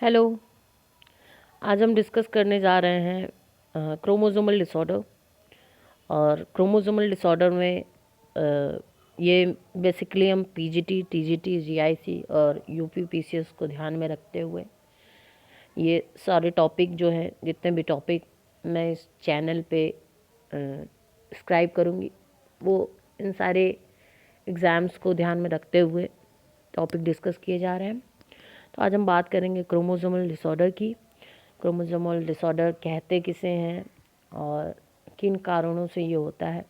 Hello. आज हम discuss करने जा रहे हैं क्रोमोसोमल डिसऑर्डर। और क्रोमोसोमल डिसऑर्डर में ये बेसिकली हम पीजीटी, टीजीटी, जीआईसी और यूपीपीसीएस को ध्यान में रखते हुए ये सारे टॉपिक जो हैं, जितने भी टॉपिक मैं इस चैनल पे डिस्क्राइब करूँगी, वो इन सारे एग्ज़ाम्स को ध्यान में रखते हुए टॉपिक डिस्कस किए जा रहे हैं। तो आज हम बात करेंगे क्रोमोसोमल डिसऑर्डर की। क्रोमोसोमल डिसऑर्डर कहते किसे हैं और किन कारणों से ये होता है।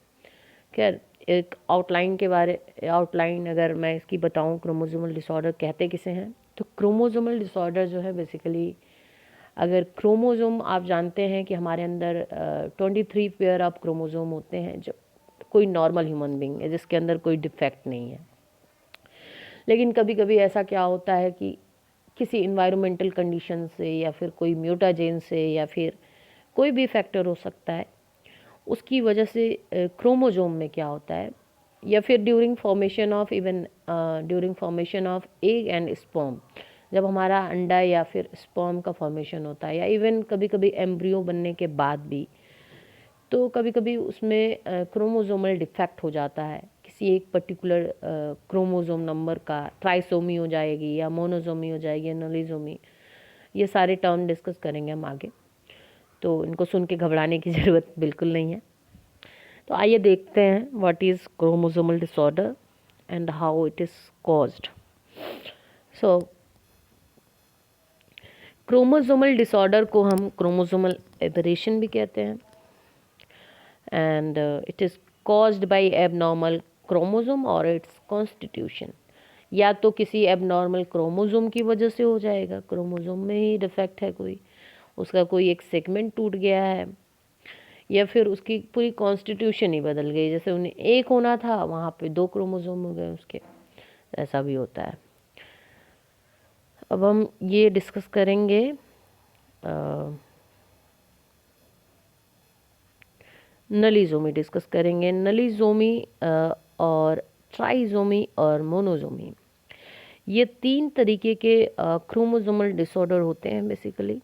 खैर, एक आउटलाइन अगर मैं इसकी बताऊं, क्रोमोसोमल डिसऑर्डर कहते किसे हैं, तो क्रोमोसोमल डिसऑर्डर जो है बेसिकली, अगर क्रोमोसोम आप जानते हैं कि हमारे अंदर 23 पेयर ऑफ क्रोमोसोम होते हैं, जो कोई नॉर्मल ह्यूमन बीइंग है जिसके अंदर कोई डिफेक्ट नहीं है। लेकिन कभी कभी ऐसा क्या होता है कि किसी इन्वायरमेंटल कंडीशन से या फिर कोई म्यूटाजेन से या फिर कोई भी फैक्टर हो सकता है, उसकी वजह से क्रोमोसोम में क्या होता है, या फिर during formation of egg and sperm, जब हमारा अंडा या फिर स्पर्म का फॉर्मेशन होता है, या इवन कभी कभी एम्ब्रियो बनने के बाद भी, तो कभी कभी उसमें क्रोमोसोमल डिफेक्ट हो जाता है। किसी एक पर्टिकुलर क्रोमोसोम नंबर का ट्राइसोमी हो जाएगी, या मोनोसोमी हो जाएगी, या नलीसोमी। ये सारे टर्म डिस्कस करेंगे हम आगे, तो इनको सुन के घबराने की ज़रूरत बिल्कुल नहीं है। तो आइए देखते हैं what is chromosomal disorder and how it is caused. So chromosomal disorder को हम क्रोमोसोमल एबरेशन भी कहते हैं, and it is caused by abnormal chromosome or its constitution। या तो किसी एबनॉर्मल क्रोमोसोम की वजह से हो जाएगा, क्रोमोसोम में ही डिफेक्ट है, कोई उसका कोई एक सेगमेंट टूट गया है, या फिर उसकी पूरी कॉन्स्टिट्यूशन ही बदल गई, जैसे उन्हें एक होना था वहाँ पे 2 क्रोमोसोम हो गए उसके, ऐसा भी होता है। अब हम ये डिस्कस करेंगे नलीजोमी डिस्कस करेंगे। नलीजोमी और ट्राइजोमी और मोनोजोमी, ये 3 तरीके के क्रोमोसोमल डिसऑर्डर होते हैं बेसिकली,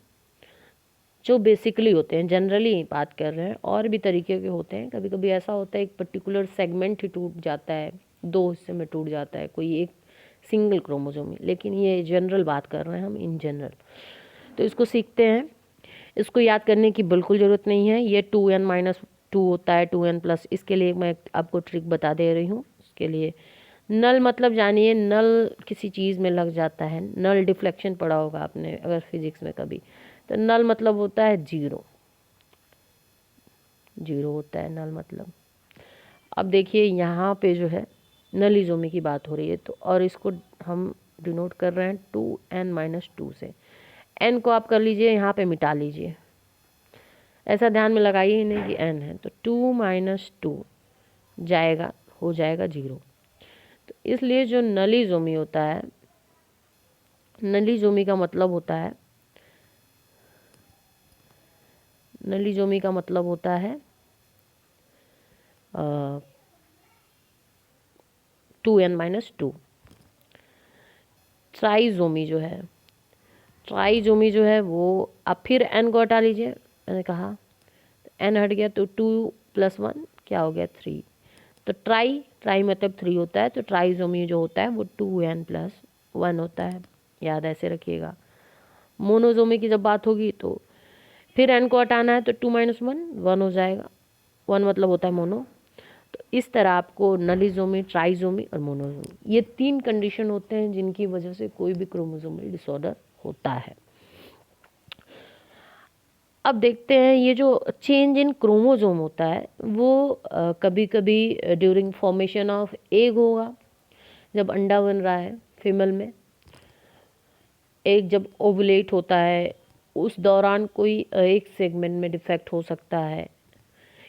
जो बेसिकली होते हैं, जनरली बात कर रहे हैं, और भी तरीके के होते हैं। कभी कभी ऐसा होता है एक पर्टिकुलर सेगमेंट ही टूट जाता है, 2 हिस्से में टूट जाता है कोई एक सिंगल क्रोमोसोम, लेकिन ये जनरल बात कर रहे हैं हम, इन जनरल। तो इसको सीखते हैं। इसको याद करने की बिल्कुल ज़रूरत नहीं है। ये 2n-2 होता है, 2n प्लस। इसके लिए मैं आपको ट्रिक बता दे रही हूँ। इसके लिए नल मतलब जानिए, नल किसी चीज़ में लग जाता है, नल डिफ्लेक्शन पढ़ा होगा आपने अगर फिजिक्स में कभी, तो नल मतलब होता है जीरो, जीरो होता है नल मतलब। अब देखिए यहाँ पे जो है नलिजोमी की बात हो रही है, तो और इसको हम डिनोट कर रहे हैं 2n-2 से। n को आप कर लीजिए, यहाँ पे मिटा लीजिए, ऐसा ध्यान में लगाइए ही नहीं कि n है, तो 2-2 जाएगा, हो जाएगा 0। तो इसलिए जो नलीजोमी होता है, नलीजोमी का मतलब होता है, नलीजोमी का मतलब होता है 2n-2। ट्राइजोमी जो है, ट्राइजोमी जो है वो, आप फिर n को हटा लीजिए, मैंने कहा n हट गया तो 2+1 क्या हो गया 3। तो ट्राई मतलब 3 होता है, तो ट्राइजोमी जो होता है वो 2n+1 होता है, याद ऐसे रखिएगा। मोनोजोमी की जब बात होगी तो फिर n को हटाना है, तो 2-1 1 हो जाएगा, 1 मतलब होता है मोनो। तो इस तरह आपको नलीजोमी, ट्राइजोमी और मोनोजोमी, ये 3 कंडीशन होते हैं जिनकी वजह से कोई भी क्रोमोसोमल डिसऑर्डर होता है। अब देखते हैं ये जो चेंज इन क्रोमोसोम होता है वो कभी कभी ड्यूरिंग फॉर्मेशन ऑफ एग होगा, जब अंडा बन रहा है फीमेल में। एग जब ओवुलेट होता है उस दौरान कोई एक सेगमेंट में डिफेक्ट हो सकता है,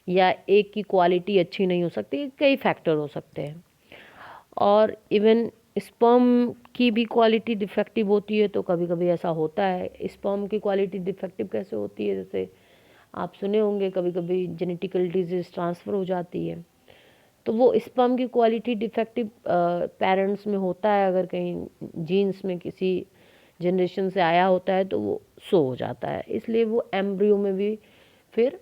या एग की क्वालिटी अच्छी नहीं हो सकती, कई फैक्टर हो सकते हैं। और इवन स्पर्म की भी क्वालिटी डिफेक्टिव होती है, तो कभी कभी ऐसा होता है। स्पर्म की क्वालिटी डिफेक्टिव कैसे होती है, जैसे आप सुने होंगे कभी कभी जेनेटिकल डिजीज ट्रांसफ़र हो जाती है, तो वो स्पर्म की क्वालिटी डिफेक्टिव पेरेंट्स में होता है। अगर कहीं जीन्स में किसी जनरेशन से आया होता है तो वो शो हो जाता है, इसलिए वो एम्ब्रियो में भी फिर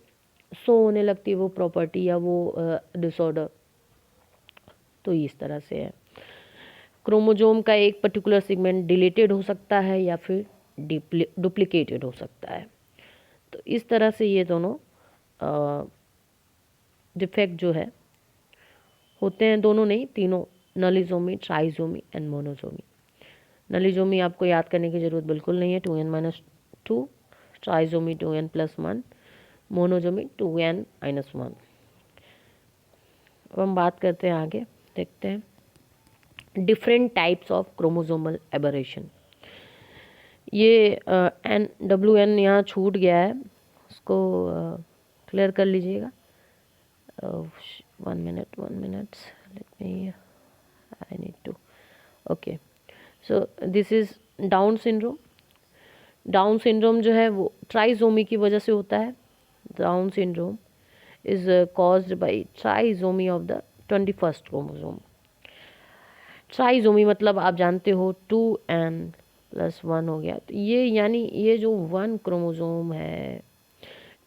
शो होने लगती है वो प्रॉपर्टी या वो डिसऑर्डर। तो इस तरह से है। क्रोमोजोम का एक पर्टिकुलर सेगमेंट डिलीटेड हो सकता है या फिर डुप्लीकेटेड हो सकता है। तो इस तरह से ये दोनों डिफेक्ट जो है होते हैं, दोनों नहीं तीनों, नलिजोमी, ट्राइजोमी एंड मोनोजोमी। नलिजोमी आपको याद करने की ज़रूरत बिल्कुल नहीं है, 2n-2, ट्राइजोमी 2n+1, मोनोजोमी 2n-1। अब हम बात करते हैं आगे, देखते हैं different types of chromosomal aberration. ये WN यहाँ छूट गया है, उसको क्लियर कर लीजिएगा। 1 minute, let me, I need to, okay, so this is down syndrome. Down syndrome जो है वो ट्राइजोमी की वजह से होता है। Down syndrome is caused by trisomy of the 21st chromosome. Trisomy मतलब आप जानते हो 2n+1 हो गया, तो ये यानी ये जो 1 क्रोमोसोम है,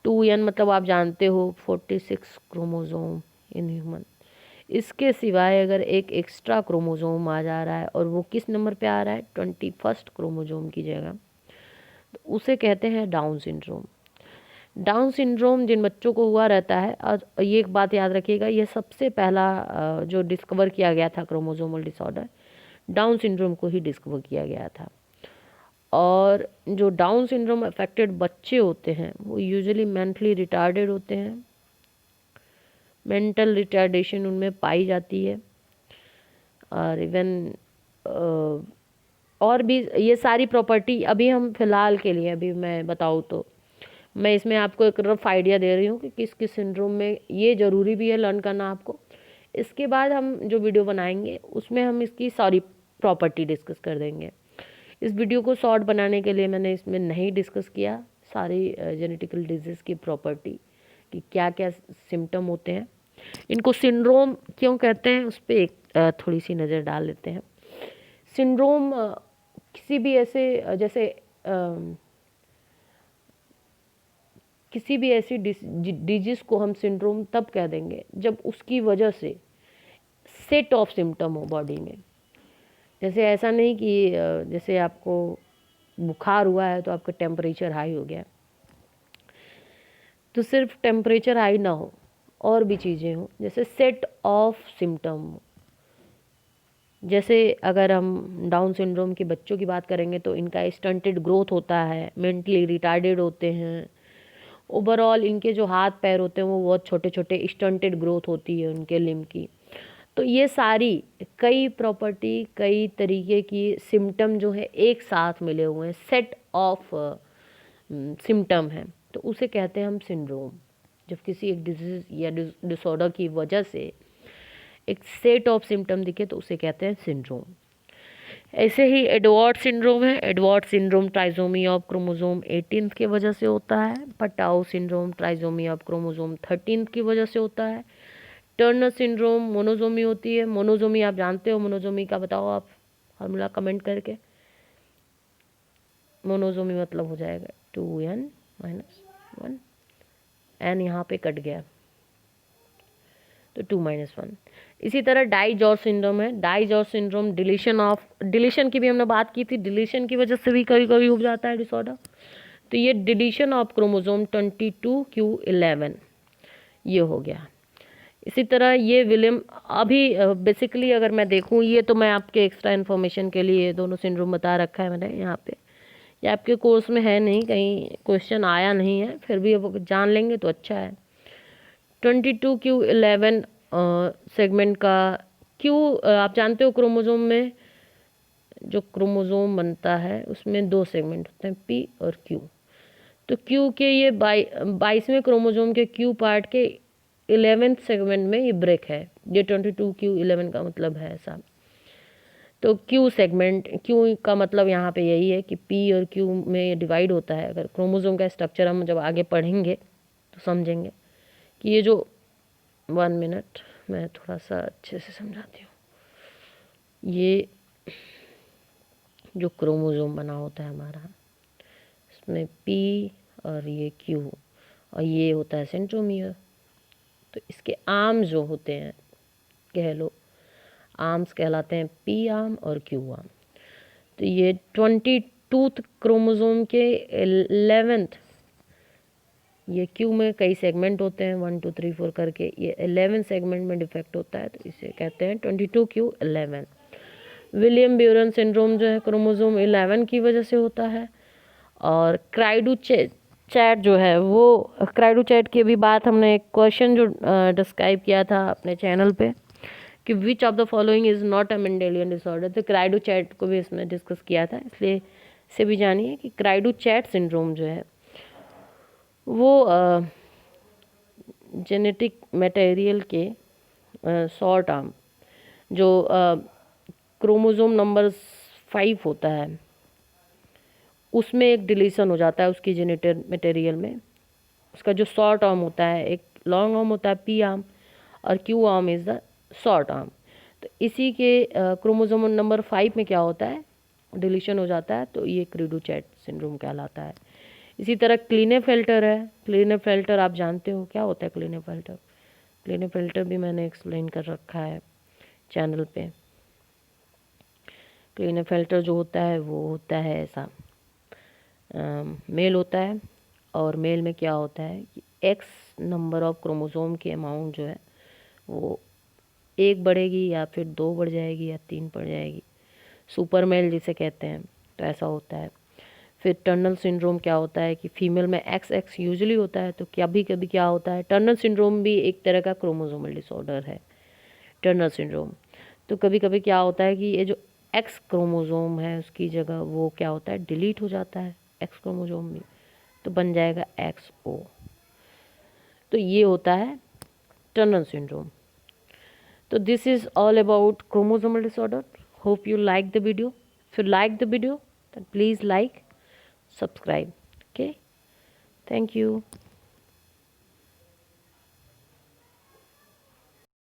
2n मतलब आप जानते हो 46 क्रोमोसोम इन ह्यूमन। इसके सिवाय अगर एक एक्स्ट्रा क्रोमोसोम आ जा रहा है और वो किस नंबर पे आ रहा है, 21st क्रोमोसोम की जगह, तो उसे कहते हैं डाउन सिंड्रोम। डाउन सिंड्रोम जिन बच्चों को हुआ रहता है, और ये एक बात याद रखिएगा, ये सबसे पहला जो डिस्कवर किया गया था क्रोमोसोमल डिसऑर्डर, डाउन सिंड्रोम को ही डिस्कवर किया गया था। और जो डाउन सिंड्रोम अफेक्टेड बच्चे होते हैं वो यूजुअली मेंटली रिटार्डेड होते हैं, मेंटल रिटार्डेशन उनमें पाई जाती है। और इवन और भी ये सारी प्रॉपर्टी अभी हम फिलहाल के लिए अभी मैं बताऊँ तो मैं इसमें आपको एक रफ आइडिया दे रही हूँ कि किस किस सिंड्रोम में ये ज़रूरी भी है लर्न करना आपको। इसके बाद हम जो वीडियो बनाएंगे उसमें हम इसकी सारी प्रॉपर्टी डिस्कस कर देंगे। इस वीडियो को शॉर्ट बनाने के लिए मैंने इसमें नहीं डिस्कस किया सारी जेनेटिकल डिजीज़ की प्रॉपर्टी कि क्या क्या सिम्टम होते हैं, इनको सिंड्रोम क्यों कहते हैं उस पर एक थोड़ी सी नज़र डाल लेते हैं। सिंड्रोम किसी भी ऐसे जैसे किसी भी ऐसी डिजीज़ को हम सिंड्रोम तब कह देंगे जब उसकी वजह से सेट ऑफ सिम्टम हो बॉडी में। जैसे ऐसा नहीं कि जैसे आपको बुखार हुआ है तो आपका टेम्परेचर हाई हो गया, तो सिर्फ टेम्परेचर हाई ना हो और भी चीज़ें हों, जैसे सेट ऑफ सिम्टम। जैसे अगर हम डाउन सिंड्रोम के बच्चों की बात करेंगे तो इनका स्टंटेड ग्रोथ होता है, मेंटली रिटार्डेड होते हैं, ओवरऑल इनके जो हाथ पैर होते हैं वो बहुत छोटे छोटे स्टंटेड ग्रोथ होती है उनके लिम्ब की। तो ये सारी कई प्रॉपर्टी कई तरीके की सिम्टम जो है एक साथ मिले हुए हैं, सेट ऑफ सिम्टम है, तो उसे कहते हैं हम सिंड्रोम। जब किसी एक डिजीज़ या डिसऑर्डर की वजह से एक सेट ऑफ सिम्टम दिखे तो उसे कहते हैं सिंड्रोम। ऐसे ही एडवर्ड सिंड्रोम है। Edward syndrome trisomy of chromosome 18 की वजह से होता है। Patau syndrome trisomy of chromosome 13 की वजह से होता है। टर्नर सिंड्रोम मोनोजोमी होती है। मोनोजोमी आप जानते हो, मोनोजोमी का बताओ आप फॉर्मूला कमेंट करके। मोनोजोमी मतलब हो जाएगा 2n-1, n यहाँ पे कट गया तो 2-1। इसी तरह डाइजॉर्ज सिंड्रोम है। डाइजॉर्ज सिंड्रोम डिलीशन की भी हमने बात की थी, डिलीशन की वजह से भी कभी कभी हो जाता है डिसऑर्डर। तो ये डिलीशन ऑफ क्रोमोसोम 22q11 ये हो गया। इसी तरह ये विलियम अभी बेसिकली अगर मैं देखूँ, ये तो मैं आपके एक्स्ट्रा इन्फॉर्मेशन के लिए दोनों सिंड्रोम बता रखा है मैंने यहाँ पे, ये आपके कोर्स में है नहीं, कहीं क्वेश्चन आया नहीं है, फिर भी अब जान लेंगे तो अच्छा है। 22q11 सेगमेंट का क्यू आप जानते हो, क्रोमोसोम में जो क्रोमोसोम बनता है उसमें 2 सेगमेंट होते हैं, पी और क्यू। तो क्यू के ये 22वें क्रोमोसोम के क्यू पार्ट के 11th सेगमेंट में ये ब्रेक है। ये 22q11 का मतलब है ऐसा। तो क्यू सेगमेंट, क्यू का मतलब यहाँ पे यही है कि पी और क्यू में डिवाइड होता है। अगर क्रोमोसोम का स्ट्रक्चर हम जब आगे पढ़ेंगे तो समझेंगे कि ये जो 1 मिनट मैं थोड़ा सा अच्छे से समझाती हूँ। ये जो क्रोमोसोम बना होता है हमारा, इसमें पी और ये क्यू और ये होता है सेंट्रोमियर। तो इसके आर्म जो होते हैं, कह लो आर्म्स कहलाते हैं पी आर्म और क्यू आर्म। तो ये 22 क्रोमोसोम के 11th, ये क्यू में कई सेगमेंट होते हैं 1 2 3 4 करके, ये 11 सेगमेंट में डिफेक्ट होता है, तो इसे कहते हैं 22q11। विलियम ब्यूरन सिंड्रोम जो है क्रोमोसोम 11 की वजह से होता है। और क्राइडू-चैट जो है वो, क्राइडू-चैट की अभी बात, हमने एक क्वेश्चन जो डिस्क्राइब किया था अपने चैनल पे कि which of the following is not a Mendelian disorder, तो क्राइडू-चैट को भी इसमें डिस्कस किया था, इसलिए इसे भी जानिए कि क्राइडू-चैट सिंड्रोम जो है वो जेनेटिक मटेरियल के शॉर्ट आर्म जो क्रोमोसोम नंबर 5 होता है उसमें एक डिलीशन हो जाता है उसकी जेनेटिक मटेरियल में। उसका जो शॉर्ट आर्म होता है, एक लॉन्ग आर्म होता है पी आर्म और Q arm is the short arm. तो इसी के क्रोमोसोम नंबर 5 में क्या होता है, डिलीशन हो जाता है, तो ये क्राइडू-चैट सिंड्रोम कहलाता है। इसी तरह क्लीनेफेल्टर है। क्लीनेफेल्टर आप जानते हो क्या होता है क्लीनेफेल्टर? क्लीनेफेल्टर भी मैंने एक्सप्लेन कर रखा है चैनल पे। क्लीनेफेल्टर जो होता है वो होता है ऐसा, मेल होता है, और मेल में क्या होता है कि एक्स नंबर ऑफ क्रोमोसोम की अमाउंट जो है वो 1 बढ़ेगी या फिर 2 बढ़ जाएगी या 3 बढ़ जाएगी, सुपर मेल जिसे कहते हैं, तो ऐसा होता है। फिर टर्नर सिंड्रोम क्या होता है कि फीमेल में एक्स एक्स यूजुअली होता है, तो कभी कभी क्या होता है, टर्नर सिंड्रोम भी एक तरह का क्रोमोसोमल डिसऑर्डर है टर्नर सिंड्रोम। तो कभी कभी क्या होता है कि ये जो एक्स क्रोमोसोम है उसकी जगह वो क्या होता है, डिलीट हो जाता है एक्स क्रोमोसोम भी, तो बन जाएगा एक्स ओ। तो ये होता है टर्नर सिंड्रोम। तो this is all about chromosomal disorder. Hope you like the video. If you like the video, then please like, subscribe. Okay, thank you.